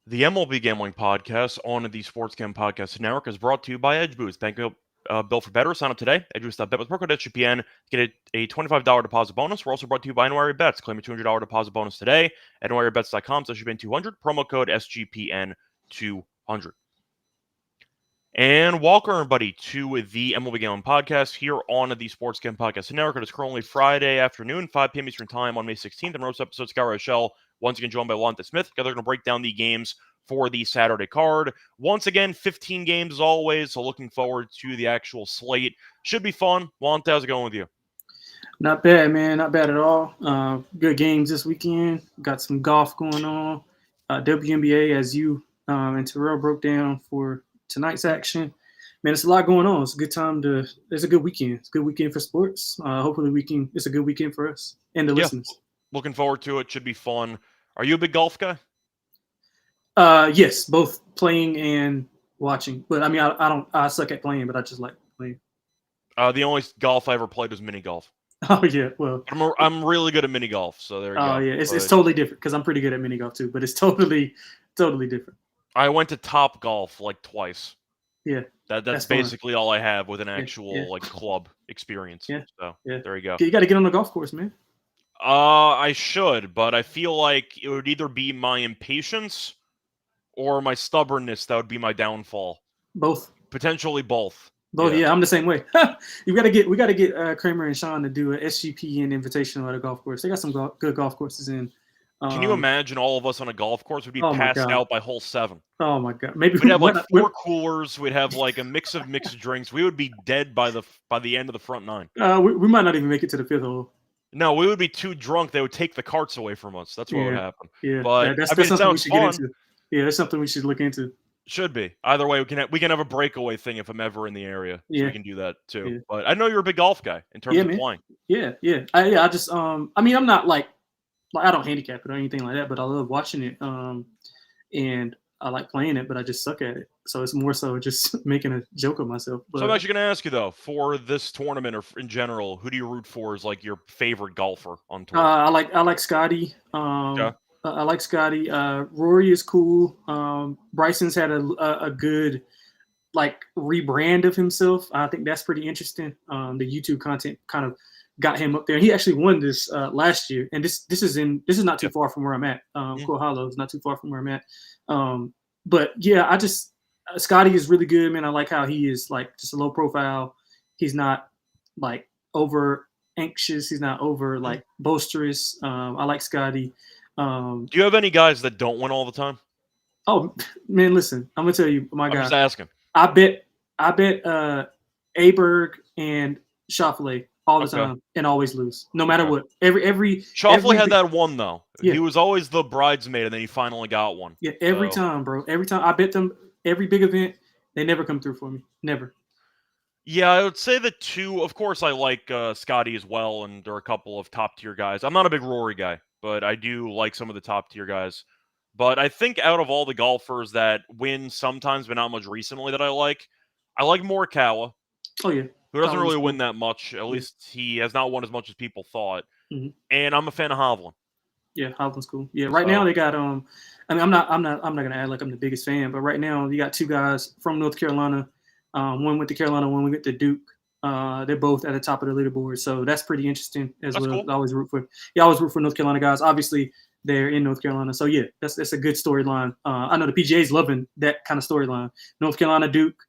The MLB Gambling Podcast on the Sports Gambling Podcast Network is brought to you by Edge Boost. Thank you, Bill, for better. Sign up today. EdgeBoost.bet with promo code SGPN. Get a $25 deposit bonus. We're also brought to you by NYR Bets. Claim a $200 deposit bonus today at NYRBets.com/SGPN200. Promo code SGPN200. And welcome, everybody, to the MLB Gambling Podcast here on the Sports Gambling Podcast Network. It is currently Friday afternoon, 5 p.m. Eastern Time on May 16th. And roast episode, Scott Reichel, once again joined by Lonte Smith. Together, we're going to break down the games for the Saturday card. Once again, 15 games as always, so looking forward to the actual slate. Should be fun. Lonte, how's it going with you? Not bad, man. Not bad at all. Good games this weekend. Got some golf going on. WNBA, as you and Terrell broke down for tonight's action. Man, it's a lot going on. It's a good time to – it's a good weekend. It's a good weekend for sports. Hopefully it's a good weekend for us and the listeners. Looking forward to it. Should be fun. Are you a big golf guy? Yes, both playing and watching. But, I mean, I suck at playing, but I just like playing. The only golf I ever played was mini golf. Oh, yeah. Well, I'm really good at mini golf, so there you go. Oh, yeah. It's totally different because I'm pretty good at mini golf too, but it's totally different. I went to Top Golf like twice. Yeah. That's basically all I have with an actual like club experience. Yeah. So there you go. You got to get on the golf course, man. I should, but I feel like it would either be my impatience or my stubbornness that would be my downfall. Both. Potentially both. Yeah, I'm the same way. We got to get Kramer and Sean to do a SGPN invitational at a golf course. They got some good golf courses in. Can you imagine all of us on a golf course would be passed out by hole 7? Oh my God! Maybe we'd have like 4 coolers. We'd have like a mix of mixed drinks. We would be dead by the end of the front 9. We might not even make it to the 5th hole. No, we would be too drunk. They would take the carts away from us. That's what would happen. Yeah, but that's something we should get into. Yeah, that's something we should look into. Should be. Either way, we can have a breakaway thing if I'm ever in the area. So we can do that too. Yeah. But I know you're a big golf guy in terms of playing. Yeah. I just I mean, I'm not like I don't handicap it or anything like that, but I love watching it. And I like playing it, but I just suck at it. So it's more so just making a joke of myself. But, so I'm actually going to ask you though, for this tournament or in general, who do you root for as like your favorite golfer on tour? I like Scotty. I like Scotty. Rory is cool. Bryson's had a good like rebrand of himself. I think that's pretty interesting. The YouTube content kind of got him up there. He actually won this last year, and this is not too far from where I'm at. Cool Hollow is not too far from where I'm at. But yeah, Scotty is really good, man. I like how he is like just a low profile. He's not like over anxious. He's not over like boisterous. I like Scotty. Do you have any guys that don't win all the time? Oh man, listen, I'm gonna tell you, my guy. I'm just asking. I bet Aberg and Schauffele all the time and always lose, no matter what. Every Schauffele had that one though. Yeah. He was always the bridesmaid, and then he finally got one. Yeah, every time, bro. Every time I bet them every big event, they never come through for me. Never. Yeah, I would say the two. Of course, I like Scotty as well, and there are a couple of top tier guys. I'm not a big Rory guy, but I do like some of the top tier guys. But I think out of all the golfers that win sometimes, but not much recently, that I like Morikawa. Oh yeah. Who doesn't really win that much. At least he has not won as much as people thought. Mm-hmm. And I'm a fan of Hovland. Yeah, Hovland's cool. Yeah, right now they got I mean, I'm not gonna act like I'm the biggest fan, but right now you got 2 guys from North Carolina. One went to Carolina, one went to Duke. They're both at the top of the leaderboard, so that's pretty interesting as well. Cool. I always root for North Carolina guys. Obviously, they're in North Carolina, so yeah, that's a good storyline. I know the PGA's loving that kind of storyline. North Carolina, Duke,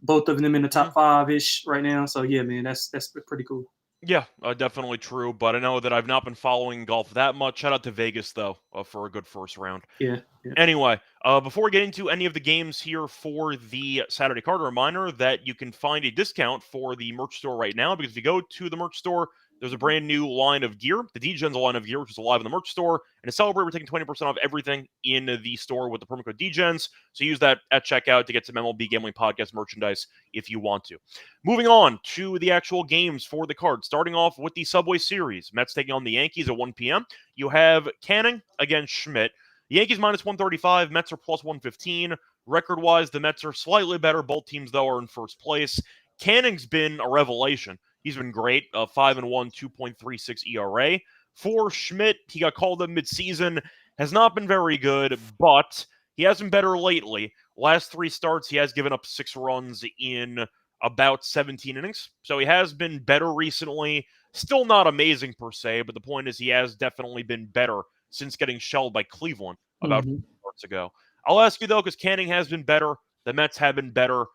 both of them in the top 5-ish right now. So yeah, man, that's pretty cool. Yeah, definitely true. But I know that I've not been following golf that much. Shout out to Vegas, though, for a good first round. Yeah. Anyway, before we get into any of the games here for the Saturday card, a reminder that you can find a discount for the merch store right now. Because if you go to the merch store, There's a brand new line of gear, the DGens line of gear, which is alive in the merch store. And to celebrate, we're taking 20% off everything in the store with the promo code DGens. So use that at checkout to get some MLB Gambling Podcast merchandise if you want to. Moving on to the actual games for the card, starting off with the Subway Series. Mets taking on the Yankees at 1 p.m. You have Canning against Schmidt. The Yankees minus 135, Mets are plus 115. Record-wise, the Mets are slightly better. Both teams, though, are in first place. Canning's been a revelation. He's been great, 5-1, 2.36 ERA. For Schmidt, he got called up midseason, has not been very good, but he has been better lately. Last 3 starts, he has given up 6 runs in about 17 innings, so he has been better recently. Still not amazing per se, but the point is he has definitely been better since getting shelled by Cleveland about 4 months ago. I'll ask you, though, because Canning has been better. The Mets have been better.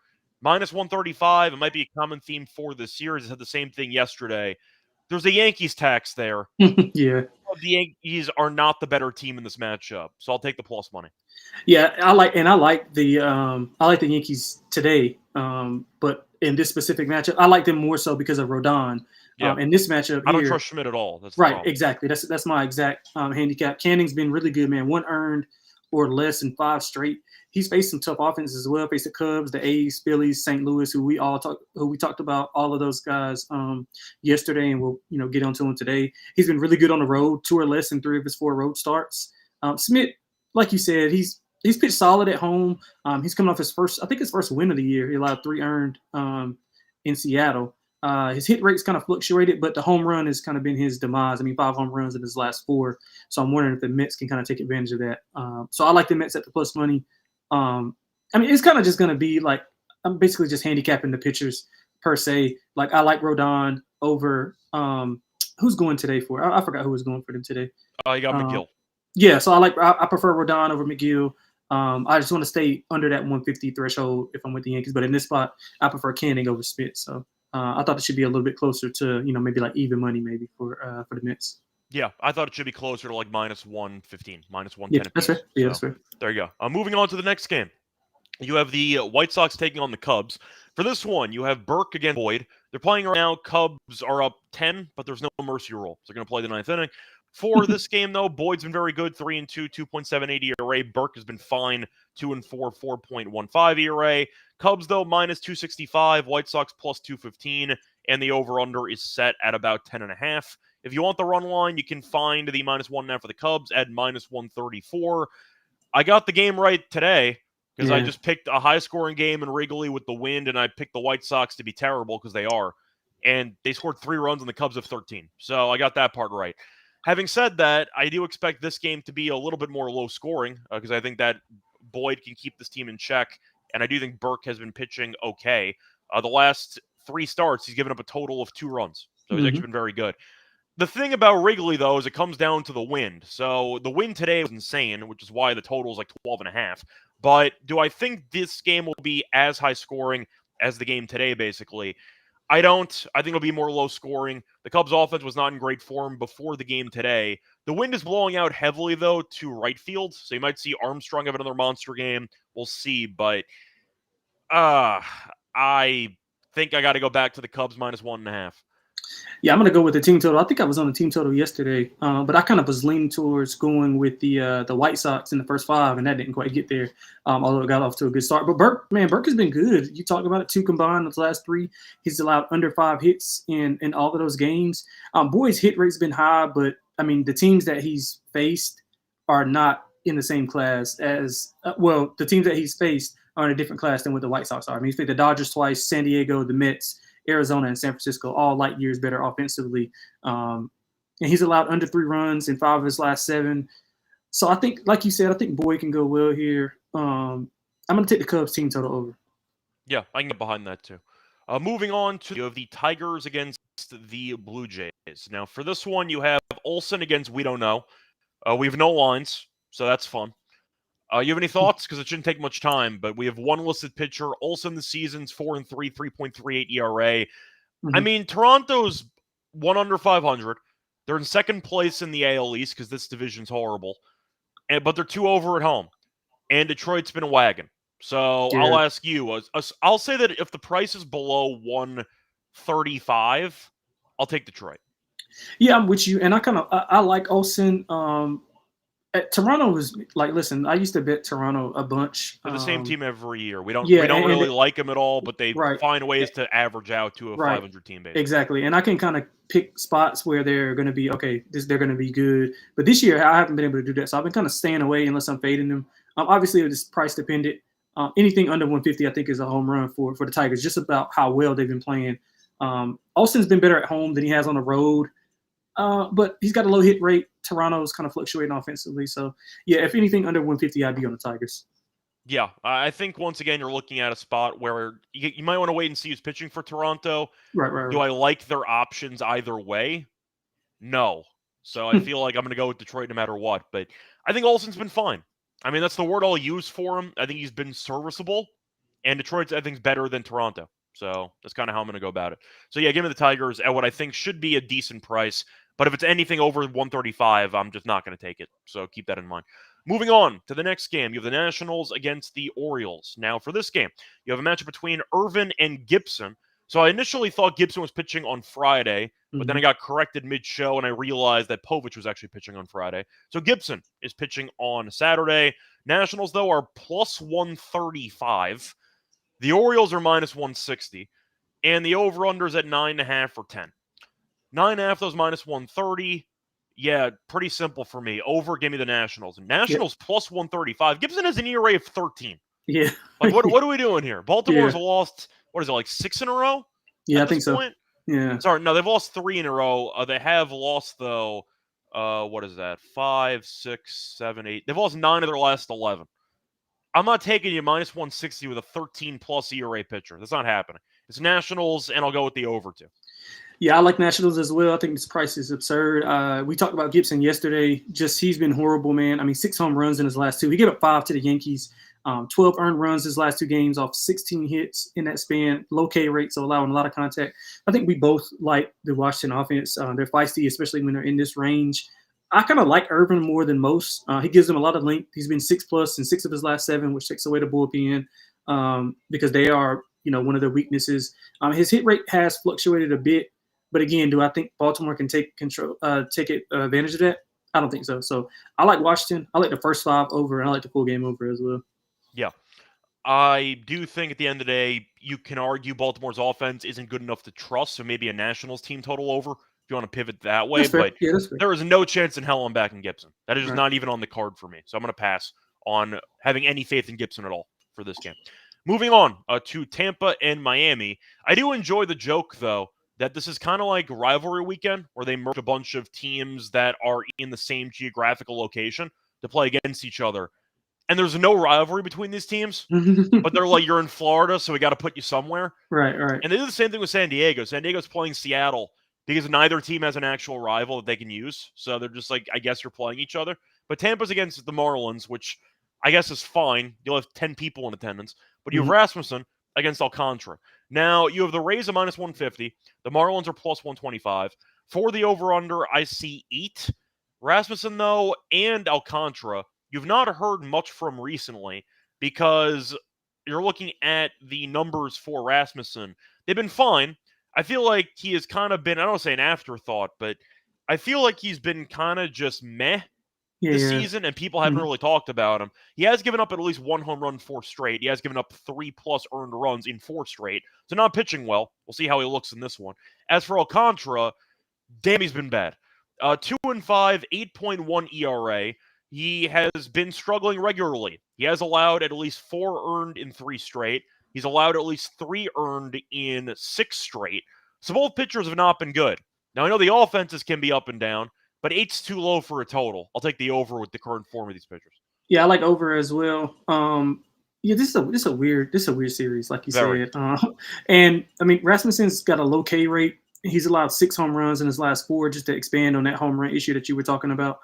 Minus 135, it might be a common theme for this series. I said the same thing yesterday. There's a Yankees tax there. Yeah. The Yankees are not the better team in this matchup, so I'll take the plus money. Yeah, I like the Yankees today. But in this specific matchup, I like them more so because of Rodon. Yeah. In this matchup, I don't trust Schmidt at all. That's right. Exactly. That's my exact handicap. Canning's been really good, man. 1 earned or less in 5 straight. He's faced some tough offenses as well. Faced the Cubs, the A's, Phillies, St. Louis, who we talked about all of those guys yesterday, and we'll get onto him today. He's been really good on the road, 2 or less in 3 of his 4 road starts. Smith, like you said, he's pitched solid at home. He's coming off his first win of the year. He allowed 3 earned in Seattle. His hit rate's kind of fluctuated, but the home run has kind of been his demise. 5 home runs in his last 4. So I'm wondering if the Mets can kind of take advantage of that. So I like the Mets at the plus money. It's kind of just going to be like, I'm basically just handicapping the pitchers per se. Like, I like Rodon over, who's going today for? I forgot who was going for them today. You got McGill. Yeah, so I prefer Rodon over McGill. I just want to stay under that 150 threshold if I'm with the Yankees. But in this spot, I prefer Canning over Smith. So I thought it should be a little bit closer to, maybe like even money maybe for the Mets. Yeah, I thought it should be closer to like minus 115, minus 110. Yeah, that's right. Yeah, that's right. There you go. Moving on to the next game. You have the White Sox taking on the Cubs. For this one, you have Burke against Boyd. They're playing right now. Cubs are up 10, but there's no mercy rule. So they're going to play the 9th inning. For this game, though, Boyd's been very good, 3-2, 2.78 ERA. Burke has been fine, 2-4, 4.15 ERA. Cubs, though, minus 265. White Sox plus 215. And the over-under is set at about 10.5. If you want the run line, you can find the minus 1.5 for the Cubs at minus 134. I got the game right today because I just picked a high-scoring game in Wrigley with the wind, and I picked the White Sox to be terrible because they are. And they scored 3 runs, and the Cubs have 13. So I got that part right. Having said that, I do expect this game to be a little bit more low-scoring because I think that Boyd can keep this team in check, and I do think Burke has been pitching okay. The last 3 starts, he's given up a total of 2 runs. So he's actually been very good. The thing about Wrigley, though, is it comes down to the wind. So the wind today was insane, which is why the total is like 12.5. But do I think this game will be as high scoring as the game today, basically? I don't. I think it'll be more low scoring. The Cubs offense was not in great form before the game today. The wind is blowing out heavily, though, to right field. So you might see Armstrong have another monster game. We'll see. But I think I got to go back to the Cubs minus 1.5. Yeah, I'm going to go with the team total. I think I was on the team total yesterday, but I kind of was leaning towards going with the White Sox in the first 5, and that didn't quite get there, although it got off to a good start. But Burke has been good. You talked about it, 2 combined in the last 3. He's allowed under 5 hits in all of those games. Boyd's hit rate's been high, but, the teams that he's faced are not in the same class as the teams that he's faced are in a different class than what the White Sox are. He's played the Dodgers twice, San Diego, the Mets, Arizona, and San Francisco, all light years better offensively. And he's allowed under 3 runs in 5 of his last 7. So I think, like you said, I think Boyd can go well here. I'm going to take the Cubs team total over. Yeah, I can get behind that too. Moving on to you have the Tigers against the Blue Jays. Now, for this one, you have Olsen against we don't know. We have no lines, so that's fun. You have any thoughts? Because it shouldn't take much time, but we have one listed pitcher. Olsen this season's 4-3, 3.38 ERA. Toronto's 1 under 500. They're in second place in the AL East because this division's horrible. But they're 2 over at home. And Detroit's been a wagon. So I'll ask you. I'll say that if the price is below 135, I'll take Detroit. Yeah, I'm with you, and I like Olsen. Toronto was like, listen, I used to bet Toronto a bunch. They're the same team every year. We don't Yeah, really like them at all, but they right, find ways to average out to a right, 500 team base. exactly. And I can kind of pick spots where they're going to be okay. They're going to be good. But this year, I haven't been able to do that, so I've been kind of staying away unless I'm fading them. Obviously, it's price dependent. Anything under 150, I think, is a home run for the Tigers. Just about how well they've been playing. Austin's been better at home than he has on the road. But he's got a low hit rate. Toronto's kind of fluctuating offensively. So, yeah, if anything under 150, I'd be on the Tigers. Yeah, I think once again you're looking at a spot where you might want to wait and see who's pitching for Toronto. Right. Do I like their options either way? No. So I feel like I'm going to go with Detroit no matter what. But I think Olsen's been fine. I mean, that's the word I'll use for him. I think he's been serviceable. And Detroit's, I think, is better than Toronto. So that's kind of how I'm going to go about it. So yeah, give me the Tigers at what I think should be a decent price. But if it's anything over 135, I'm just not going to take it. So keep that in mind. Moving on to the next game, you have the Nationals against the Orioles. Now, for this game, you have a matchup between Irvin and Gibson. So I initially thought Gibson was pitching on Friday, but then I got corrected mid-show, and I realized that Povich was actually pitching on Friday. So Gibson is pitching on Saturday. Nationals, though, are plus 135. The Orioles are minus 160. And the over-under's at 9.5 or 10. 9.5, those minus 130. Yeah, pretty simple for me. Over, give me the Nationals. Nationals plus 135. Gibson has an ERA of 13. Yeah. Like, what are we doing here? Baltimore's lost, what is it, like 6 in a row? Yeah, I think so. Yeah. Sorry, no, they've lost 3 in a row. They have lost, though, what is that? 5, 6, 7, 8. They've lost 9 of their last 11. I'm not taking you minus 160 with a 13-plus ERA pitcher. That's not happening. It's Nationals, and I'll go with the over, too. Yeah, I like Nationals as well. I think this price is absurd. We talked about Gibson yesterday. He's been horrible, man. I mean, 6 home runs in his last 2. He gave up 5 to the Yankees. 12 earned runs his last 2 games off 16 hits in that span. Low K rate, so allowing a lot of contact. I think we both like the Washington offense. They're feisty, especially when they're in this range. I kind of like Irvin more than most. He gives them a lot of length. He's been 6+ in 6 of his last 7, which takes away the bullpen because they are, one of their weaknesses. His hit rate has fluctuated a bit. But again, do I think Baltimore can take advantage of that? I don't think so. So I like Washington. I like the first 5 over, and I like the full game over as well. Yeah. I do think at the end of the day, you can argue Baltimore's offense isn't good enough to trust, so maybe a Nationals team total over if you want to pivot that way. But there is no chance in hell I'm backing Gibson. That is just not even on the card for me. So I'm going to pass on having any faith in Gibson at all for this game. Moving on to Tampa and Miami. I do enjoy the joke, though, that this is kind of like rivalry weekend where they merge a bunch of teams that are in the same geographical location to play against each other. And there's no rivalry between these teams, but they're like, you're in Florida, so we got to put you somewhere. Right. And they do the same thing with San Diego. San Diego's playing Seattle because neither team has an actual rival that they can use. So they're just like, I guess you're playing each other. But Tampa's against the Marlins, which I guess is fine. You'll have 10 people in attendance. But you have Rasmussen against Alcantara. Now, you have the Rays at minus 150. The Marlins are plus 125. For the over-under, I see 8. Rasmussen, though, and Alcantara, you've not heard much from recently because you're looking at the numbers for Rasmussen. They've been fine. I feel like he has kind of been, I don't want to say an afterthought, but I feel like he's been kind of just meh this season, and people haven't really talked about him. He has given up at least 1 home run 4 straight. He has given up 3+ earned runs in 4 straight. So not pitching well. We'll see how he looks in this one. As for Alcantara, damn, he's been bad. 2-5, 8.1 ERA. He has been struggling regularly. He has allowed at least 4 earned in 3 straight. He's allowed at least 3 earned in 6 straight. So both pitchers have not been good. Now, I know the offenses can be up and down, but 8's too low for a total. I'll take the over with the current form of these pitchers. Yeah, I like over as well. This is a weird series, like you said. And I mean, Rasmussen's got a low K rate. He's allowed 6 home runs in his last 4, just to expand on that home run issue that you were talking about.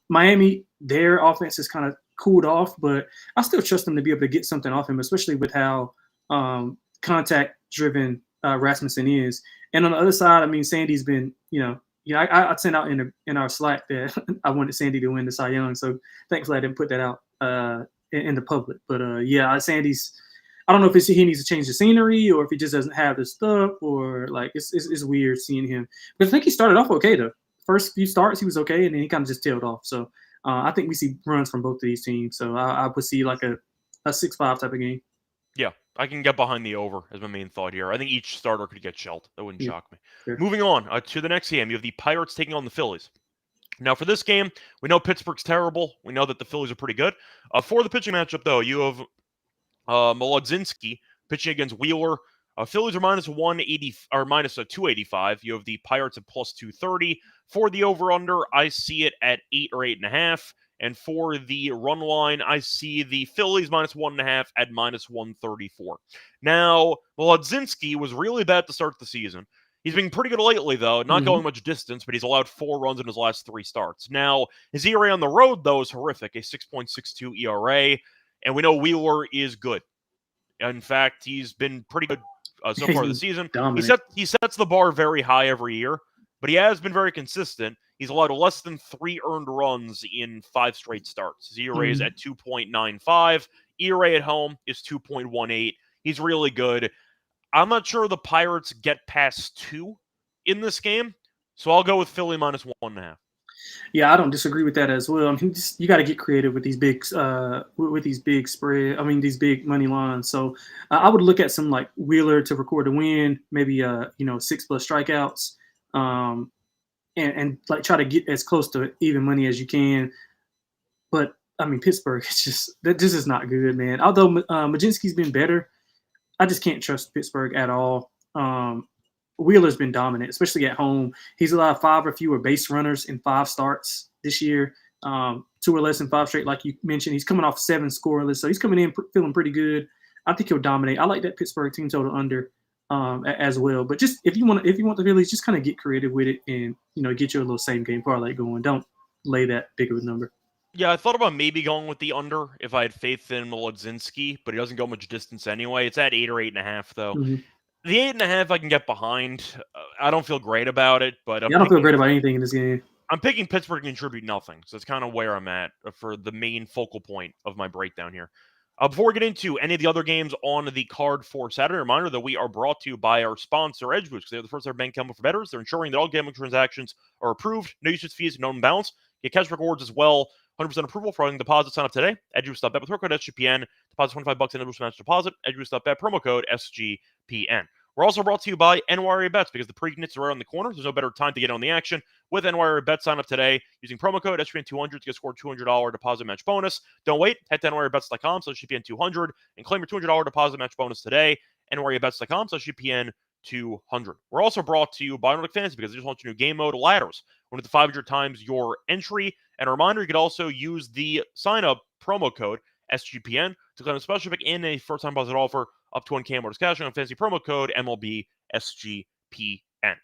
Miami, their offense is kind of cooled off, but I still trust them to be able to get something off him, especially with how contact-driven Rasmussen is. And on the other side, I mean, Sandy's been, I sent out in our Slack that I wanted Sandy to win the Cy Young, so thankfully I didn't put that out in the public. But Sandy's I don't know if he needs to change the scenery or if he just doesn't have the stuff or like it's weird seeing him. But I think he started off okay though. First few starts he was okay, and then he kind of just tailed off. So I think we see runs from both of these teams. So I would see like a 6-5 type of game. Yeah, I can get behind the over as my main thought here. I think each starter could get shelled. That wouldn't shock me. Sure. Moving on to the next game, you have the Pirates taking on the Phillies. Now, for this game, we know Pittsburgh's terrible. We know that the Phillies are pretty good. For the pitching matchup, though, you have Molodzinski pitching against Wheeler. Phillies are minus 180 or minus 285. You have the Pirates at plus 230. For the over/under, I see it at 8 or 8.5. And for the run line, I see the Phillies minus 1.5 at minus 134. Now, Molodzinski was really bad to start the season. He's been pretty good lately, though, not going much distance, but he's allowed 4 runs in his last 3 starts. Now, his ERA on the road, though, is horrific, a 6.62 ERA, and we know Wheeler is good. In fact, he's been pretty good so far this season. He sets the bar very high every year, but he has been very consistent. He's allowed less than 3 earned runs in 5 straight starts. His ERA is at 2.95. ERA at home is 2.18. He's really good. I'm not sure the Pirates get past 2 in this game, so I'll go with Philly minus 1.5. Yeah, I don't disagree with that as well. I mean, you got to get creative with these big these big money lines. So I would look at some like Wheeler to record a win, maybe 6+ strikeouts, and like try to get as close to even money as you can. But I mean, Pittsburgh, this is not good, man. Although Majinski's been better, I just can't trust Pittsburgh at all. Wheeler's been dominant, especially at home. He's allowed 5 or fewer base runners in 5 starts this year, 2 or less in 5 straight, like you mentioned. He's coming off 7 scoreless, so he's coming in feeling pretty good. I think he'll dominate. I like that Pittsburgh team total under as well. But just if you want the Phillies, just kind of get creative with it and get you a little same game parlay going. Don't lay that big of a number. Yeah, I thought about maybe going with the under if I had faith in Molodzinski, but he doesn't go much distance anyway. It's at 8 or 8.5 though. The 8.5 I can get behind. I don't feel great about it, but I don't feel great about anything in this game. I'm picking Pittsburgh to contribute nothing, so that's kind of where I'm at for the main focal point of my breakdown here. Before we get into any of the other games on the card for Saturday, reminder that we are brought to you by our sponsor, EdgeBoost, because they're the first ever bank account for bettors. They're ensuring that all gambling transactions are approved, no usage fees, no balance. Get cash rewards as well. 100% approval for running deposits. Sign up today. EdgeBoost.bet with promo code SGPN. Deposit $25 in EdgeBoost match deposit. EdgeBoost.bet promo code SGPN. We're also brought to you by NYRA Bets because the Preakness are around the corner. There's no better time to get on the action. With NYRA Bets, sign up today using promo code SGPN200 to get scored $200 deposit match bonus. Don't wait. Head to NYRABets.com/SGPN200 and claim your $200 deposit match bonus today. NYRABets.com/SGPN200. We're also brought to you by Nordic Fantasy because they just launched a new game mode, Ladders. 1 to 500 times your entry. And a reminder, you could also use the sign-up promo code SGPN to claim a special pick in a first-time deposit offer up to 1K more cash on fantasy promo code MLB SGPN.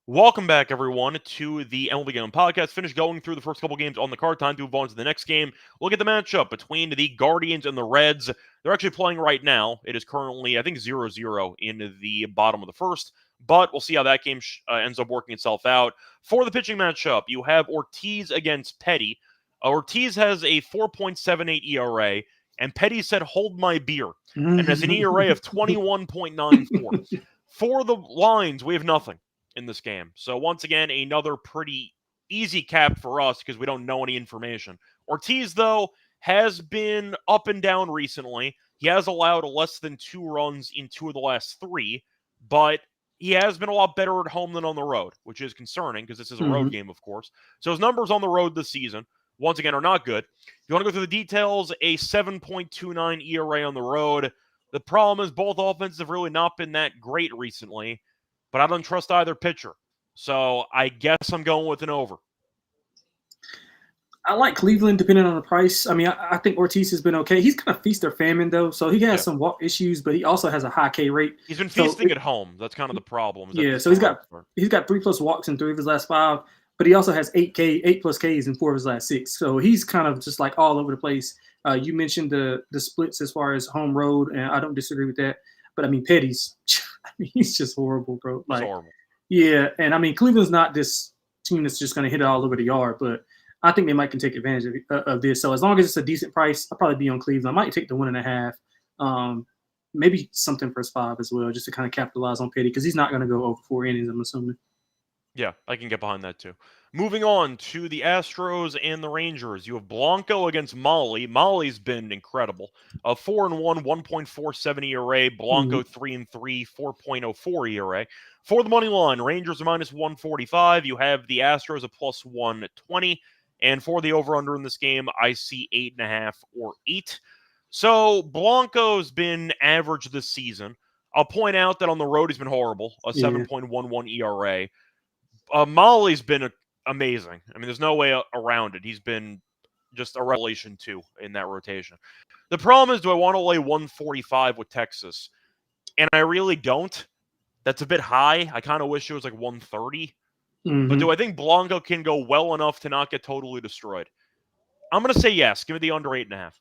Welcome back, everyone, to the MLB Gambling Podcast. Finished going through the first couple games on the card. Time to move on to the next game. Look at the matchup between the Guardians and the Reds. They're actually playing right now. It is currently, I think, 0-0 in the bottom of the first. But we'll see how that game ends up working itself out. For the pitching matchup, you have Ortiz against Petty. Ortiz has a 4.78 ERA, and Petty said, "Hold my beer," and has an ERA of 21.94. For the lines, we have nothing in this game. So once again, another pretty easy cap for us because we don't know any information. Ortiz, though, has been up and down recently. He has allowed less than 2 runs in 2 of the last 3, but he has been a lot better at home than on the road, which is concerning because this is a road game, of course. So his numbers on the road this season, once again, are not good. If you want to go through the details, a 7.29 ERA on the road. The problem is both offenses have really not been that great recently, but I don't trust either pitcher. So I guess I'm going with an over. I like Cleveland depending on the price. I mean, I think Ortiz has been okay. He's kind of feast or famine, though. So he has some walk issues, but he also has a high K rate. He's been feasting at home. That's kind of the problem. Yeah, so he's got 3+ walks in 3 of his last 5, but he also has 8+ Ks in 4 of his last 6. So he's kind of just like all over the place. You mentioned the splits as far as home road, and I don't disagree with that. But I mean, Petty's, he's just horrible, bro. Like, horrible. Yeah, and I mean, Cleveland's not this team that's just going to hit it all over the yard, but I think they might can take advantage of this. So as long as it's a decent price, I'll probably be on Cleveland. I might take the 1.5. Maybe something for 5 as well, just to kind of capitalize on Petty, because he's not going to go over 4 innings, I'm assuming. Yeah, I can get behind that too. Moving on to the Astros and the Rangers. You have Blanco against Molly. Molly's been incredible. 4-1, 1.47 ERA. Blanco 3-3, 4.04 ERA. For the money line, Rangers are minus 145. You have the Astros a plus 120. And for the over-under in this game, I see 8.5 or 8. So Blanco's been average this season. I'll point out that on the road he's been horrible, a 7.11 ERA. Molly's been amazing. I mean, there's no way around it. He's been just a revelation, too, in that rotation. The problem is, do I want to lay 145 with Texas? And I really don't. That's a bit high. I kind of wish it was like 130. But do I think Blanco can go well enough to not get totally destroyed? I'm going to say yes. Give me the under 8.5.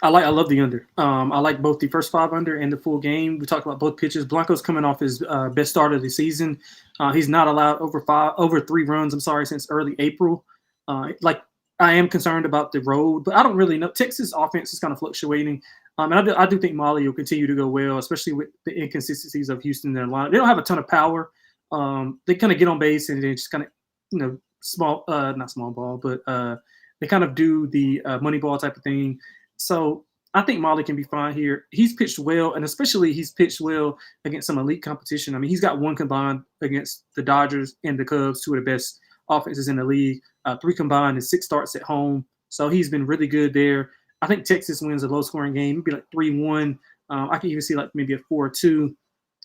I love the under. I like both the first 5 under and the full game. We talked about both pitches. Blanco's coming off his best start of the season. He's not allowed over 3 runs. Since early April. I am concerned about the road, but I don't really know. Texas offense is kind of fluctuating. And I do think Molly will continue to go well, especially with the inconsistencies of Houston in their lineup. They don't have a ton of power. They kind of get on base and they just kind of, not small ball, but they kind of do the money ball type of thing. So I think Molly can be fine here. He's pitched well, and especially he's pitched well against some elite competition. I mean, he's got 1 combined against the Dodgers and the Cubs, 2 of the best offenses in the league, 3 combined and 6 starts at home. So he's been really good there. I think Texas wins a low-scoring game, maybe like 3-1. I can even see like maybe a 4-2.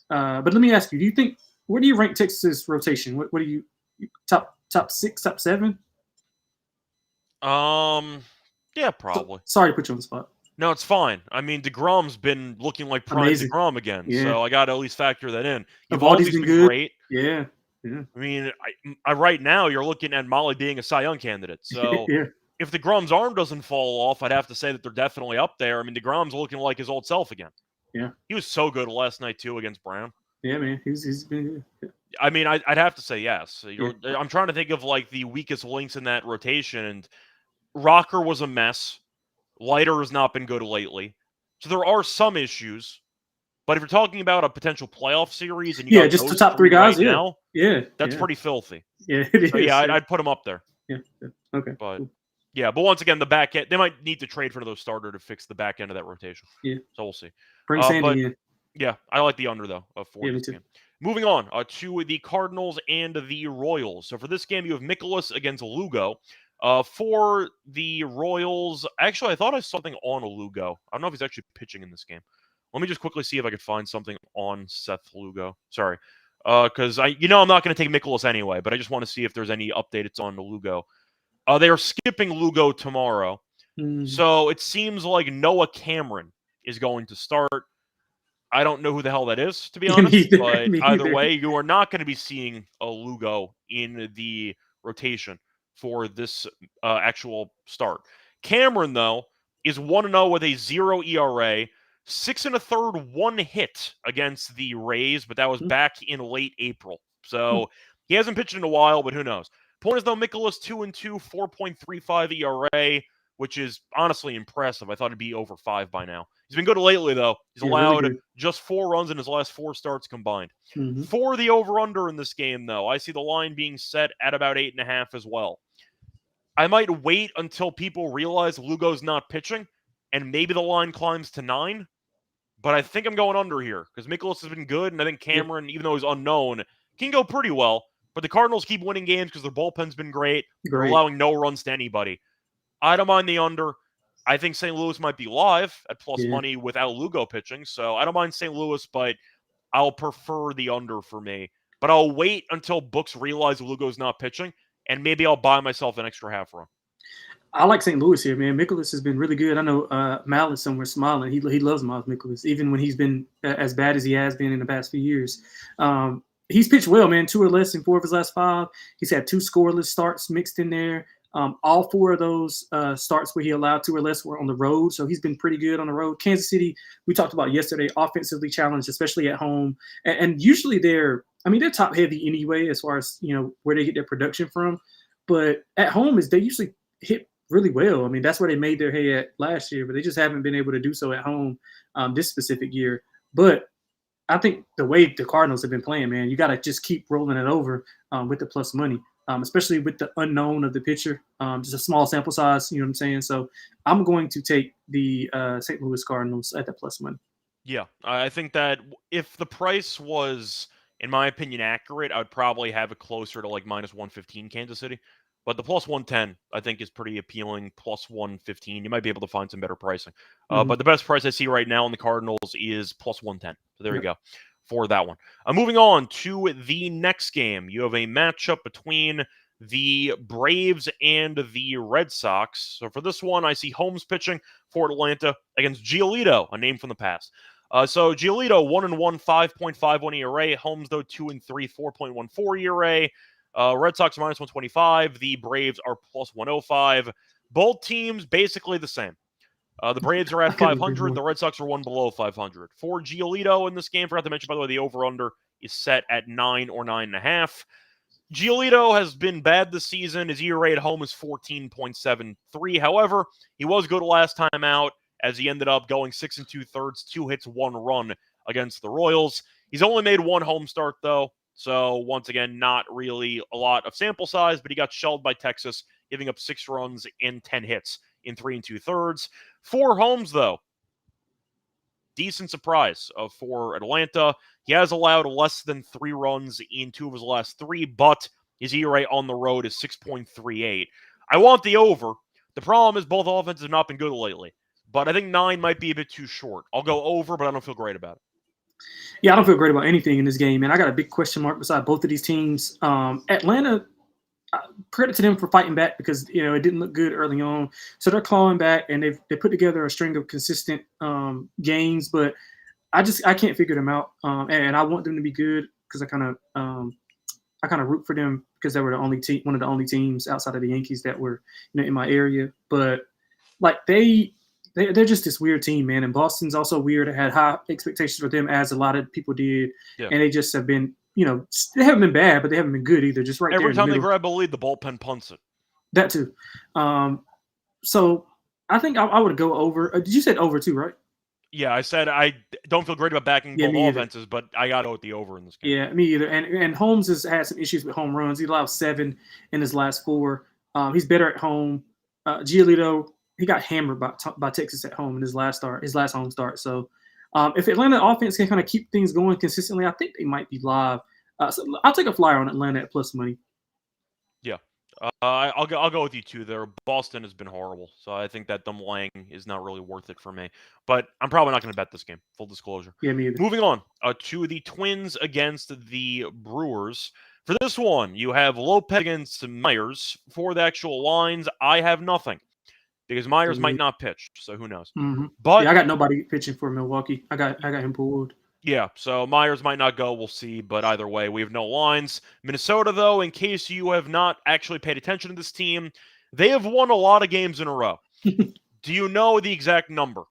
But let me ask you, where do you rank Texas' rotation? What do you top 6, top 7? Yeah, probably. Sorry to put you on the spot. No, it's fine. I mean, DeGrom's been looking like prime DeGrom again, so I got to at least factor that in. Evaldi's been good. Great. Yeah. I mean, I right now you're looking at Molly being a Cy Young candidate. So if DeGrom's arm doesn't fall off, I'd have to say that they're definitely up there. I mean, DeGrom's looking like his old self again. Yeah. He was so good last night too against Brown. Yeah, man, he's been good. Yeah. I mean, I'd have to say yes. I'm trying to think of like the weakest links in that rotation, and Rocker was a mess. Leiter has not been good lately. So there are some issues. But if you're talking about a potential playoff series and you got just the top 3 guys, right now, that's pretty filthy. Yeah, it is. So I'd put them up there. Yeah. Okay. But but once again, the back end, they might need to trade for another starter to fix the back end of that rotation. Yeah. So we'll see. Bring Sandy in. Yeah, I like the under though for this game. Moving on to the Cardinals and the Royals. So for this game, you have Mikolas against Lugo. For the Royals, actually, I thought I saw something on Lugo. I don't know if he's actually pitching in this game. Let me just quickly see if I could find something on Seth Lugo. Sorry. Because I'm not going to take Mikolas anyway, but I just want to see if there's any updates on Lugo. They are skipping Lugo tomorrow. So it seems like Noah Cameron is going to start. I don't know who the hell that is, to be honest. But either way, you are not going to be seeing a Lugo in the rotation for this actual start. Cameron, though, is 1-0 with a 0 ERA, 6 1/3, 1 hit against the Rays, but that was back in late April. So he hasn't pitched in a while, but who knows? Point is, though, Mikolas 2-2, 4.35 ERA, which is honestly impressive. I thought it'd be over 5 by now. He's been good lately, though. He's allowed really just 4 runs in his last 4 starts combined. For the over-under in this game, though, I see the line being set at about 8.5 as well. I might wait until people realize Lugo's not pitching, and maybe the line climbs to 9. But I think I'm going under here, because Mikolas has been good, and I think Cameron, even though he's unknown, can go pretty well. But the Cardinals keep winning games because their bullpen's been great. They're allowing no runs to anybody. I don't mind the under. I think St. Louis might be live at plus money without Lugo pitching, so I don't mind St. Louis, but I'll prefer the under for me. But I'll wait until books realize Lugo's not pitching, and maybe I'll buy myself an extra half run. I like St. Louis here, man. Mikolas has been really good. I know Mal is somewhere smiling. He loves Miles Mikolas, even when he's been as bad as he has been in the past few years. He's pitched well, man. 2 or less in 4 of his last 5. He's had 2 scoreless starts mixed in there. All 4 of those starts where he allowed 2 or less were on the road, so he's been pretty good on the road. Kansas City, we talked about yesterday, offensively challenged, especially at home. And usually they're top heavy anyway as far as, where they get their production from. But at home they usually hit really well. I mean, that's where they made their hay at last year, but they just haven't been able to do so at home this specific year. But I think the way the Cardinals have been playing, man, you got to just keep rolling it over with the plus money, especially with the unknown of the pitcher. Just a small sample size, you know what I'm saying? So I'm going to take the St. Louis Cardinals at the plus money. Yeah, I think that if the price was, in my opinion, accurate, I would probably have it closer to like minus 115 Kansas City. But the plus 110, I think, is pretty appealing. Plus 115, you might be able to find some better pricing. But the best price I see right now in the Cardinals is plus 110. So there you go for that one. Moving on to the next game. You have a matchup between the Braves and the Red Sox. So for this one, I see Holmes pitching for Atlanta against Giolito, a name from the past. So Giolito 1-1, 5.51 ERA. Holmes though 2-3, 4.14 ERA. Red Sox minus 125. The Braves are plus 105. Both teams basically the same. The Braves are at 500. The Red Sox are one below 500. For Giolito in this game, forgot to mention, by the way, the over-under is set at 9 or 9.5. Giolito has been bad this season. His ERA at home is 14.73. However, he was good last time out, as he ended up going 6 2/3, 2 hits, 1 run against the Royals. He's only made 1 home start, though. So, once again, not really a lot of sample size, but he got shelled by Texas, giving up 6 runs and 10 hits in 3 2/3. 4 homes, though. Decent surprise for Atlanta. He has allowed less than 3 runs in 2 of his last 3, but his ERA on the road is 6.38. I want the over. The problem is both offenses have not been good lately. But I think 9 might be a bit too short. I'll go over, but I don't feel great about it. Yeah, I don't feel great about anything in this game, man. I got a big question mark beside both of these teams. Atlanta, credit to them for fighting back because it didn't look good early on. So they're clawing back and they put together a string of consistent games. But I can't figure them out, and I want them to be good because I kind of root for them because they were the only one of the only teams outside of the Yankees that were in my area. But like they're just this weird team, man. And Boston's also weird. I had high expectations for them, as a lot of people did. Yeah. And they just have been, they haven't been bad, but they haven't been good either. Just right Every there. Every time they grab a lead, the bullpen punts it. That too. So I think I would go over. Did you say over too, right? Yeah, I said I don't feel great about backing both offenses, but I got to go with the over in this game. Yeah, me either. And Holmes has had some issues with home runs. He allowed 7 in his last 4. He's better at home. Giolito, he got hammered by Texas at home in his last home start. So if Atlanta offense can kind of keep things going consistently, I think they might be live. So I'll take a flyer on Atlanta at plus money. Yeah. I'll go with you too there. Boston has been horrible, so I think that them laying is not really worth it for me. But I'm probably not going to bet this game, full disclosure. Yeah, me either. Moving on to the Twins against the Brewers. For this one, you have Lopez against Myers. For the actual lines, I have nothing. Because Myers might not pitch, so who knows? Mm-hmm. But I got nobody pitching for Milwaukee. I got him pulled. Yeah, so Myers might not go. We'll see. But either way, we have no lines. Minnesota, though, in case you have not actually paid attention to this team, they have won a lot of games in a row. Do you know the exact number?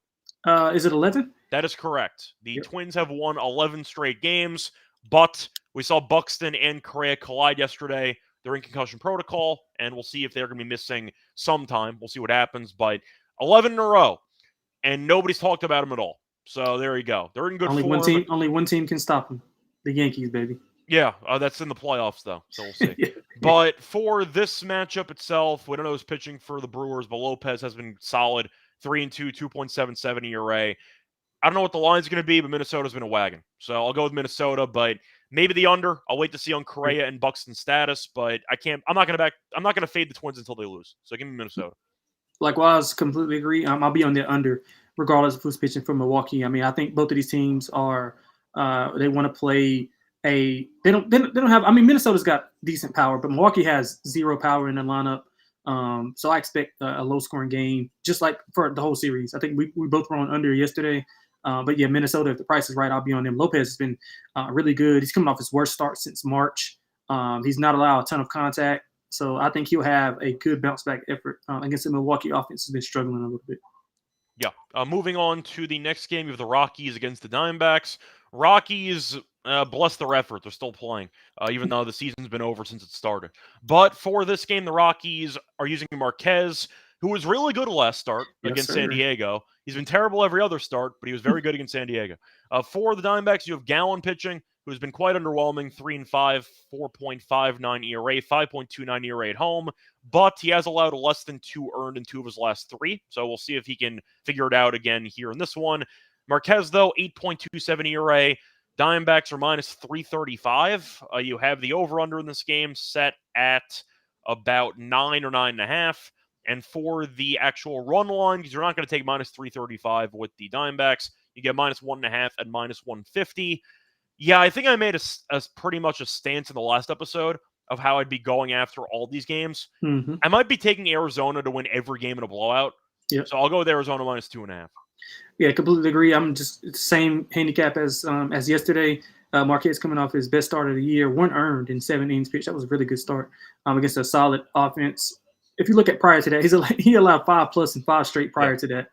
Is it 11? That is correct. The Twins have won 11 straight games, but we saw Buxton and Correa collide yesterday. They're in concussion protocol, and we'll see if they're going to be missing sometime. We'll see what happens, but 11 in a row, and nobody's talked about them at all. So there you go. They're in good form. Only one team can stop them. The Yankees, baby. Yeah, that's in the playoffs, though, so we'll see. But for this matchup itself, we don't know who's pitching for the Brewers, but Lopez has been solid. 3-2, 2.77 ERA. I don't know what the line's going to be, but Minnesota's been a wagon. So I'll go with Minnesota, but maybe the under. I'll wait to see on Correa and Buxton's status, but I'm not going to fade the Twins until they lose. So give me Minnesota. Likewise, completely agree. I'll be on the under, regardless of who's pitching for Milwaukee. I mean, I think both of these teams are they want to play they don't have. I mean, Minnesota's got decent power, but Milwaukee has 0 power in the lineup. So I expect a low-scoring game, just like for the whole series. I think we both were on under yesterday. But yeah, Minnesota, if the price is right, I'll be on them. Lopez has been really good. He's coming off his worst start since March. He's not allowed a ton of contact. So I think he'll have a good bounce-back effort against the Milwaukee offense has been struggling a little bit. Yeah. Moving on to the next game, you have the Rockies against the Diamondbacks. Rockies, bless their effort. They're still playing, even though the season's been over since it started. But for this game, the Rockies are using Marquez. who was really good last start against San Diego. He's been terrible every other start, but he was very good against San Diego. For the Diamondbacks, you have Gallen pitching, who's been quite underwhelming, 3-5, 4.59 ERA, 5.29 ERA at home, but he has allowed less than 2 earned in 2 of his last 3, so we'll see if he can figure it out again here in this one. Marquez, though, 8.27 ERA. Diamondbacks are minus 335. You have the over-under in this game set at about 9 or 9.5. And for the actual run line, because you're not going to take minus 335 with the Diamondbacks, you get minus 1.5 and minus 150. Yeah, I think I made a pretty much a stance in the last episode of how I'd be going after all these games. Mm-hmm. I might be taking Arizona to win every game in a blowout. Yep. So I'll go with Arizona minus 2.5. Yeah, completely agree. I'm just the same handicap as yesterday. Marquez coming off his best start of the year, 1 earned in 7 innings pitched. That was a really good start against a solid offense. If you look at prior to that, he allowed 5+ in 5 straight prior to that.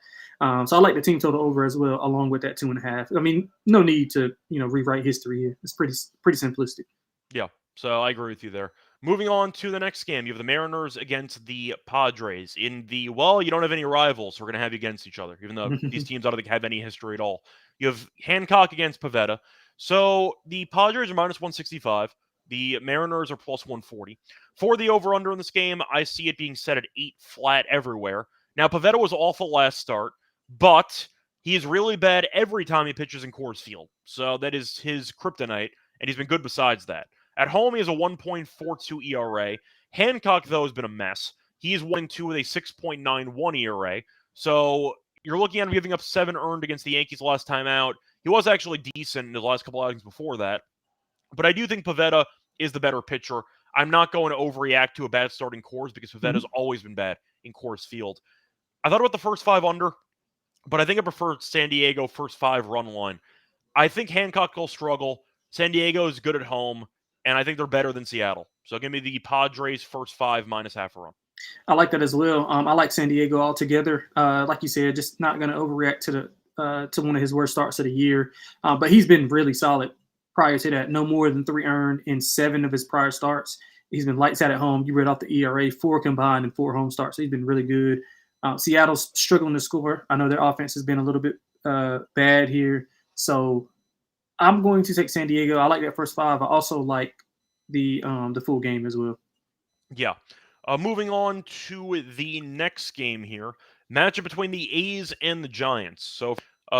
So I like the team total over as well, along with that 2.5. I mean, no need to rewrite history here. It's pretty simplistic. Yeah, so I agree with you there. Moving on to the next game, you have the Mariners against the Padres. In the, you don't have any rivals, so we're going to have you against each other, even though these teams I don't think have any history at all. You have Hancock against Pivetta. So the Padres are minus 165. The Mariners are plus 140. For the over-under in this game, I see it being set at 8 flat everywhere. Now, Pivetta was awful last start, but he is really bad every time he pitches in Coors Field. So that is his kryptonite, and he's been good besides that. At home, he has a 1.42 ERA. Hancock, though, has been a mess. He's 1-2 with a 6.91 ERA. So you're looking at him giving up 7 earned against the Yankees last time out. He was actually decent in the last couple outings before that. But I do think Pivetta is the better pitcher. I'm not going to overreact to a bad start in Coors because Pivetta's always been bad in Coors Field. I thought about the first 5 under, but I think I prefer San Diego first 5 run line. I think Hancock will struggle. San Diego is good at home, and I think they're better than Seattle. So give me the Padres first 5 minus half a run. I like that as well. I like San Diego altogether. Like you said, just not going to overreact to one of his worst starts of the year. But he's been really solid prior to that. No more than 3 earned in 7 of his prior starts. He's been lights out at home. You read off the ERA, 4 combined and 4 home starts. So he's been really good. Seattle's struggling to score. I know their offense has been a little bit bad here. So I'm going to take San Diego. I like that first 5. I also like the full game as well. Yeah. Moving on to the next game here. Matchup between the A's and the Giants. So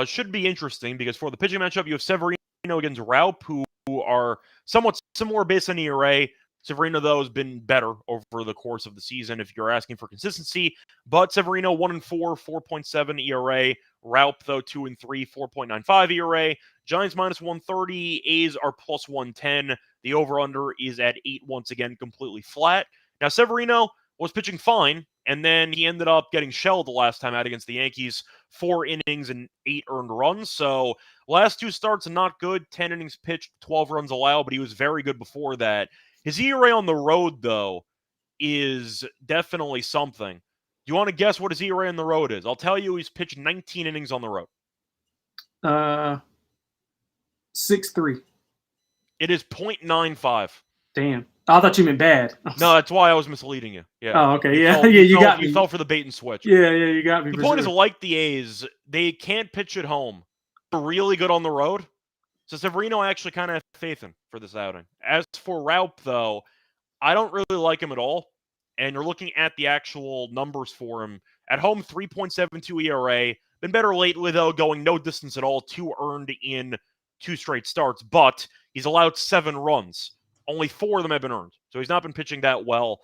should be interesting because for the pitching matchup, you have Severino against Raup, who are somewhat similar based on ERA. Severino, though, has been better over the course of the season if you're asking for consistency. But Severino, 1-4, 4.7 ERA. Raup, though, 2-3, 4.95 ERA. Giants minus 130. A's are plus 110. The over-under is at 8 once again, completely flat. Now, Severino was pitching fine, and then he ended up getting shelled the last time out against the Yankees. 4 innings and 8 earned runs. So last 2 starts not good. 10 innings pitched, 12 runs allowed, but he was very good before that. His ERA on the road, though, is definitely something. Do you want to guess what his ERA on the road is? I'll tell you, he's pitched 19 innings on the road. 6.3. It is 0.95. Damn. I thought you meant bad. No, that's why I was misleading you. Yeah. Oh, okay. You got me. You fell for the bait and switch. Yeah, you got me. The point is, like the A's, they can't pitch at home. They're really good on the road. So Severino I actually kind of have faith in for this outing. As for Raup, though, I don't really like him at all. And you're looking at the actual numbers for him. At home, 3.72 ERA. Been better lately, though, going no distance at all. 2 earned in 2 straight starts. But he's allowed 7 runs. Only 4 of them have been earned. So he's not been pitching that well.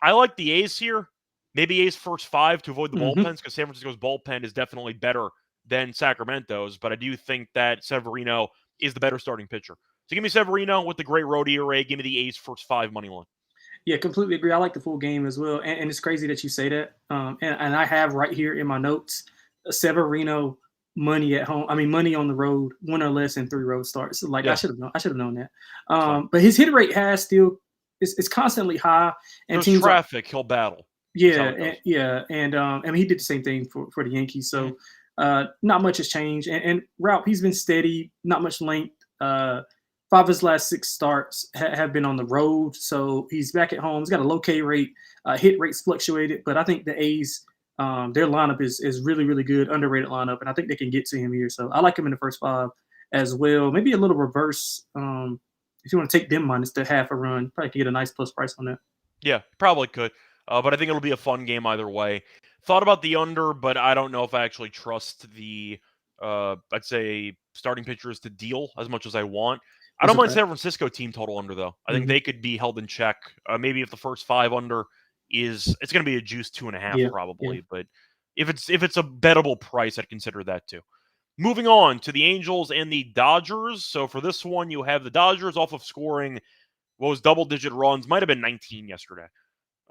I like the A's here. Maybe A's first 5 to avoid the bullpens, because San Francisco's bullpen is definitely better than Sacramento's. But I do think that Severino is the better starting pitcher. So give me Severino with the great road ERA. Give me the A's first 5 money line. Yeah, completely agree. I like the full game as well. And it's crazy that you say that. And I have right here in my notes, Severino money at home. I mean, money on the road, 1 or less in 3 road starts. Like, yeah. I should have known that. But his hit rate has still it's constantly high. And there's teams traffic, he'll battle. Yeah, and I mean, he did the same thing for the Yankees. So not much has changed. And Raup, he's been steady, not much length. 5 of his last 6 starts have been on the road. So he's back at home. He's got a low K rate. hit rates fluctuated, but I think the A's, their lineup is really, really good, underrated lineup, and I think they can get to him here. So I like him in the first 5 as well. Maybe a little reverse. If you want to take them minus the half a run, probably can get a nice plus price on that. Yeah, probably could. But I think it'll be a fun game either way. Thought about the under, but I don't know if I actually trust the, I'd say, starting pitchers to deal as much as I want. I don't mind San Francisco team total under, though. I think they could be held in check. Maybe if the first 5 under it's going to be a juice 2.5 probably. Yeah. But if it's a bettable price, I'd consider that too. Moving on to the Angels and the Dodgers. So for this one, you have the Dodgers off of scoring what was double-digit runs. Might have been 19 yesterday.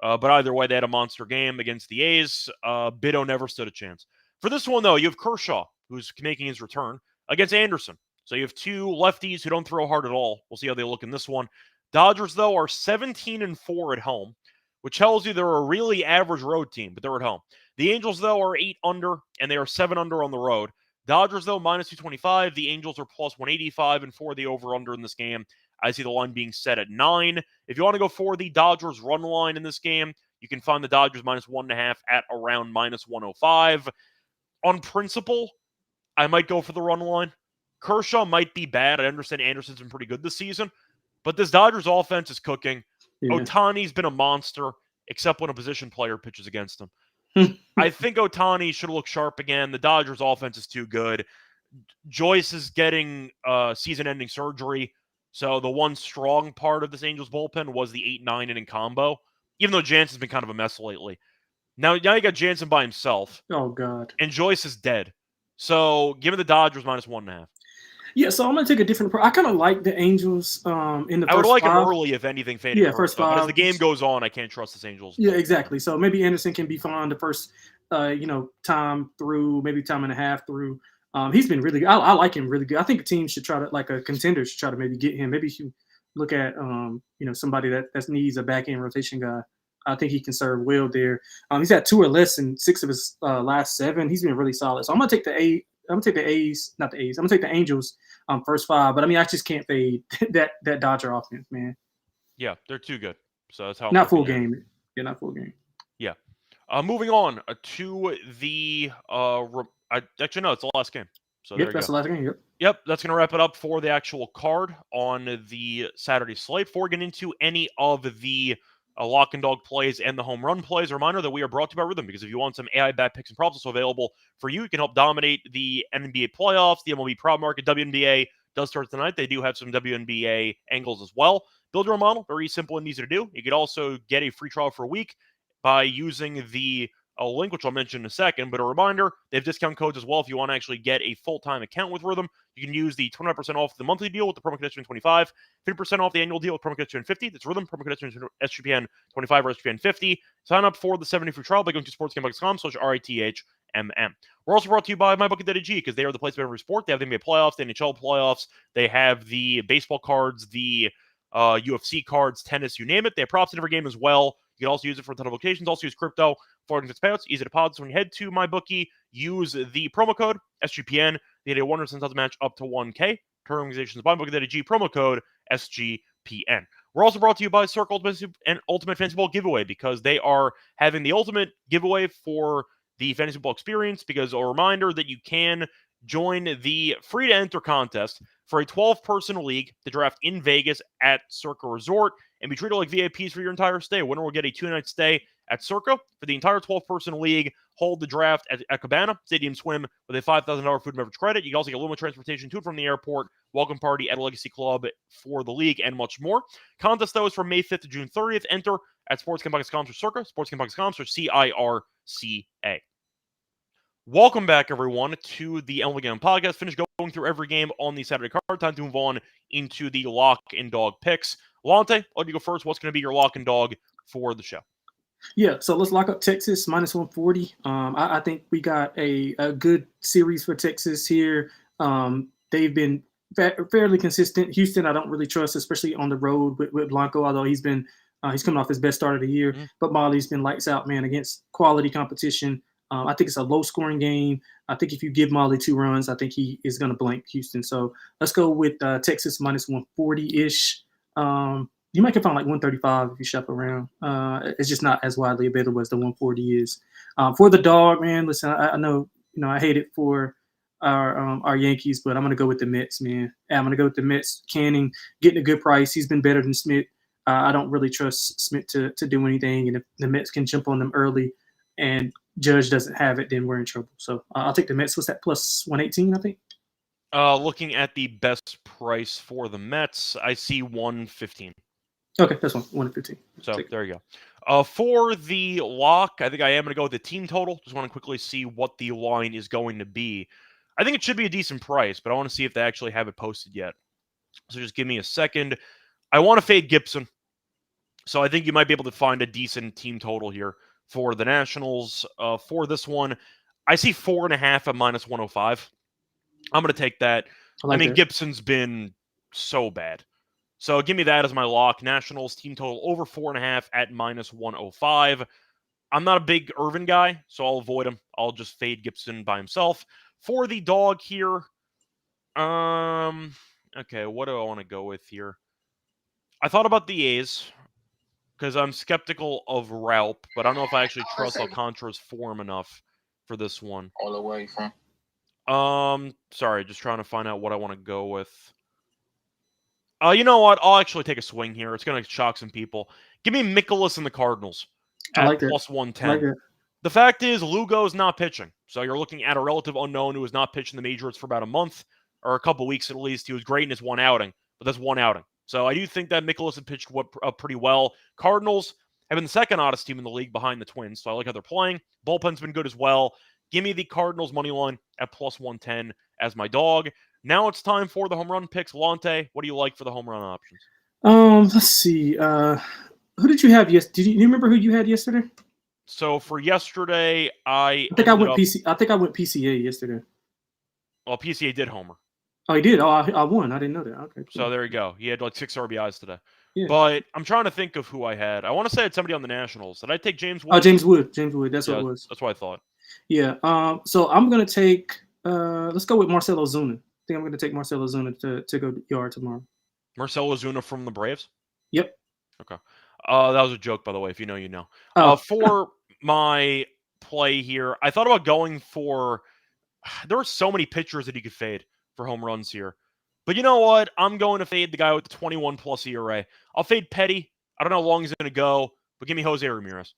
But either way, they had a monster game against the A's. Bitto never stood a chance. For this one, though, you have Kershaw, who's making his return, against Anderson. So you have 2 lefties who don't throw hard at all. We'll see how they look in this one. Dodgers, though, are 17-4 at home, which tells you they're a really average road team, but they're at home. The Angels, though, are 8 under, and they are 7 under on the road. Dodgers, though, minus 225. The Angels are plus 185, and for the over-under in this game, I see the line being set at 9. If you want to go for the Dodgers run line in this game, you can find the Dodgers minus 1.5 at around minus 105. On principle, I might go for the run line. Kershaw might be bad. I understand Anderson's been pretty good this season, but this Dodgers offense is cooking. Yeah. Ohtani's been a monster, except when a position player pitches against him. I think Ohtani should look sharp again. The Dodgers offense is too good. Joyce is getting season-ending surgery. So the one strong part of this Angels bullpen was the 8-9 inning combo, even though Jansen's been kind of a mess lately. Now you got Jansen by himself. Oh, God. And Joyce is dead. So give me the Dodgers minus 1.5. Yeah, so I'm going to take a different approach. I kind of like the Angels in the first 5. I would like them early, if anything, fading. Yeah, first 5. But as the game goes on, I can't trust this Angels. Yeah, exactly. So maybe Anderson can be fine the first, time through, maybe time and a half through. He's been really good. I like him really good. I think a team should try to, like a contender should try to maybe get him. Maybe you should look at, somebody that needs a back-end rotation guy. I think he can serve well there. He's had 2 or less in 6 of his last 7. He's been really solid. So I'm going to take the A's. I'm going to take the Angels first 5. But, I just can't fade that Dodger offense, man. Yeah, they're too good. So that's how. Not full game. Yeah, not full game. Yeah. Moving on to the actually, no, it's the last game. So yep, that's the last game. Yep, that's going to wrap it up for the actual card on the Saturday slate. Before we get into any of the lock and dog plays and the home run plays, a reminder that we are brought to you by Rhythm, because if you want some AI bet picks and props also available for you, you can help dominate the NBA playoffs, the MLB prop market. WNBA does start tonight. They do have some WNBA angles as well. Build your own model, very simple and easy to do. You could also get a free trial for a week by using the link, which I'll mention in a second. But a reminder, they have discount codes as well if you want to actually get a full-time account with Rhythm. You can use the 25% off the monthly deal with the promo code SGPN25, 50% off the annual deal with promo code SGPN50. That's Rhythm, promo code SGPN25 or SGPN50. Sign up for the 70 free trial by going to sportsgamble.com/RITHMM. We're also brought to you by MyBook.ag, because they are the place for every sport. They have the NBA playoffs, the NHL playoffs. They have the baseball cards, the UFC cards, tennis, you name it. They have props in every game as well. You can also use it for a ton of locations. Also use crypto for payouts. Easy deposits. When you head to MyBookie, use the promo code SGPN. They get a 100% match up to 1K. Term organizations MyBookie.ag, promo code SGPN. We're also brought to you by Circle and Ultimate Fantasy Ball Giveaway, because they are having the ultimate giveaway for the Fantasy Ball experience. Because a reminder that you can join the free-to-enter contest for a 12-person league to draft in Vegas at Circa Resort and be treated like VIPs for your entire stay. Winner will get a 2-night stay at Circa for the entire 12-person league. Hold the draft at Cabana Stadium Swim with a $5,000 food and beverage credit. You can also get limited transportation to and from the airport, welcome party at a Legacy Club for the league, and much more. Contest, though, is from May 5th to June 30th. Enter at sportsgamble.com/Circa, sportsgamble.com/CIRCA. Welcome back, everyone, to the MLB Gambling Podcast. Finish going through every game on the Saturday card. Time to move on into the lock and dog picks. Lonte, I'll let you go first. What's going to be your lock and dog for the show? Yeah, so let's lock up Texas minus 140. I think we got a good series for Texas here. They've been fairly consistent. Houston, I don't really trust, especially on the road with Blanco, although he's coming off his best start of the year. Mm-hmm. But Molly's been lights out, man, against quality competition. I think it's a low-scoring game. I think if you give Molly 2 runs, I think he is going to blank Houston. So let's go with Texas minus 140-ish. You might can find like 135 if you shop around. It's just not as widely available as the 140 is. For the dog, man, listen, I know I hate it for our Yankees, but I'm gonna go with the Mets, man. I'm gonna go with the Mets. Canning getting a good price. He's been better than Smith. I don't really trust Smith to do anything, and if the Mets can jump on them early, and Judge doesn't have it, then we're in trouble. So I'll take the Mets. What's that? Plus 118, I think. Looking at the best price for the Mets, I see 115. Okay, that's 115. So there you go. For the lock, I think I am going to go with the team total. Just want to quickly see what the line is going to be. I think it should be a decent price, but I want to see if they actually have it posted yet. So just give me a second. I want to fade Gibson. So I think you might be able to find a decent team total here for the Nationals. For this one, I see 4.5 at -105. I'm going to take that. I mean, Gibson's been so bad. So give me that as my lock. Nationals team total over 4.5 at -105. I'm not a big Irvin guy, so I'll avoid him. I'll just fade Gibson by himself. For the dog here, okay, what do I want to go with here? I thought about the A's because I'm skeptical of Ralp, but I don't know if I actually trust Alcantara's form enough for this one. All the way from. Sorry, just trying to find out what I want to go with. You know what? I'll actually take a swing here. It's going to shock some people. Give me Mikolas and the Cardinals at plus 110. I like it. The fact is, Lugo's not pitching. So you're looking at a relative unknown who has not pitched in the majors for about a month, or a couple weeks at least. He was great in his one outing, but that's one outing. So I do think that Mikolas had pitched pretty well. Cardinals have been the second hottest team in the league behind the Twins, so I like how they're playing. Bullpen's been good as well. Give me the Cardinals money line at plus 110 as my dog. Now it's time for the home run picks. Lonte, what do you like for the home run options? Let's see. Who did you have? Do you remember who you had yesterday? So for yesterday, I think I went PCA yesterday. Well, PCA did homer. Oh, he did. Oh, I won. I didn't know that. Okay. Cool. So there you go. He had like 6 RBIs today. Yeah. But I'm trying to think of who I had. I want to say I had somebody on the Nationals. Did I take James Wood? Oh, James Wood. That's what it was. That's what I thought. Yeah. So I'm gonna take. Let's go with Marcell Ozuna. I think I'm gonna take Marcell Ozuna to go yard tomorrow. Marcell Ozuna from the Braves? Yep. Okay. That was a joke, by the way. If you know, you know. Oh. For my play here, I thought about going for. There are so many pitchers that he could fade for home runs here. But you know what? I'm going to fade the guy with the 21+ ERA. I'll fade Petty. I don't know how long he's going to go, but give me Jose Ramirez.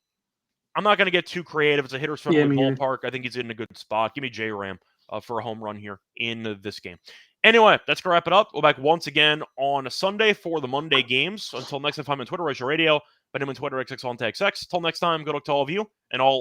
I'm not going to get too creative. It's a hitter's friendly ballpark. I think he's in a good spot. Give me J-Ram for a home run here in this game. Anyway, that's going to wrap it up. We'll be back once again on a Sunday for the Monday games. Until next time, I'm on Twitter, Reichel Radio. But I'm on Twitter, XX on XX. Until next time, good luck to all of you, and all